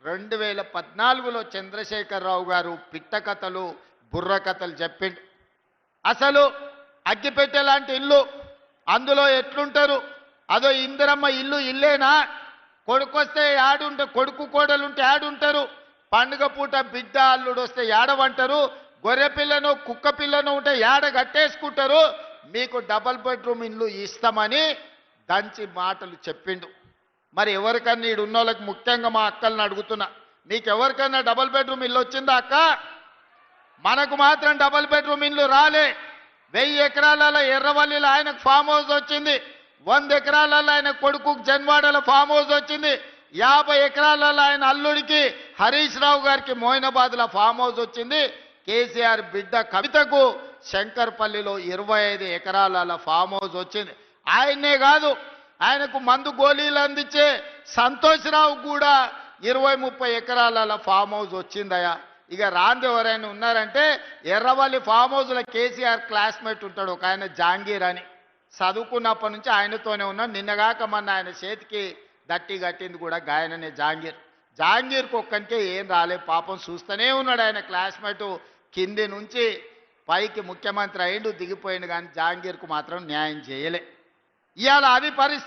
2014లో చంద్రశేఖరరావు గారు పిట్ట కథలు బుర్ర కథలు చెప్పిండు. అసలు అగ్గిపెట్టె లాంటి ఇల్లు, అందులో ఎట్లుంటారు? అదో ఇందిరమ్మ ఇల్లు ఇల్లేనా? కొడుకొస్తే యాడుంటే, కొడుకు కోడలుంటే యాడుంటారు? పండుగ పూట బిడ్డ అల్లుడు వస్తే యాడవంటారు? గొర్రె పిల్లను కుక్క పిల్లను ఉంటే యాడ కట్టేసుకుంటారు? మీకు డబల్ బెడ్రూమ్ ఇల్లు ఇస్తామని దంచి మాటలు చెప్పిండు. మరి ఎవరికన్నా ఈడు ఉన్నోళ్ళకి, ముఖ్యంగా మా అక్కల్ని అడుగుతున్నా, మీకు ఎవరికన్నా డబల్ బెడ్రూమ్ ఇల్లు వచ్చిందా అక్క? మనకు మాత్రం డబల్ బెడ్రూమ్ ఇల్లు రాలే. 1000 ఎకరాలలో ఎర్రవల్లిలో ఆయనకు ఫామ్ హౌస్ వచ్చింది. 100 ఎకరాలలో ఆయన కొడుకు జన్వాడలో ఫామ్ హౌస్ వచ్చింది. 50 ఎకరాలలో ఆయన అల్లుడికి హరీష్ రావు గారికి మోయినాబాద్లో ఫామ్ హౌస్ వచ్చింది. కేసీఆర్ బిడ్డ కవితకు శంకర్పల్లిలో 25 ఎకరాల ఫామ్ హౌస్ వచ్చింది. ఆయన్నే కాదు, ఆయనకు మందు గోళీలు అందించే సంతోష్రావు కూడా 20-30 ఎకరాల ఫామ్ హౌస్ వచ్చిందయా. ఇక రాంది ఎవరైనా ఉన్నారంటే ఎర్రవల్లి ఫామ్ హౌస్లో కేసీఆర్ క్లాస్మేట్ ఉంటాడు ఒక ఆయన, జాంగీర్ అని. చదువుకున్నప్పటి నుంచి ఆయనతోనే ఉన్నాడు. నిన్నగాక మొన్న ఆయన చేతికి దట్టి కట్టింది కూడా గాయననే జాంగీర్. జాంగీర్కి ఒక్కనికే ఏం రాలే పాపం, చూస్తూనే ఉన్నాడు ఆయన క్లాస్మేటు కింది నుంచి పైకి ముఖ్యమంత్రి అయిండు, దిగిపోయిండు, కానీ జాంగీర్కు మాత్రం న్యాయం చేయలే. ఇవాళ అది పరిస్థితి.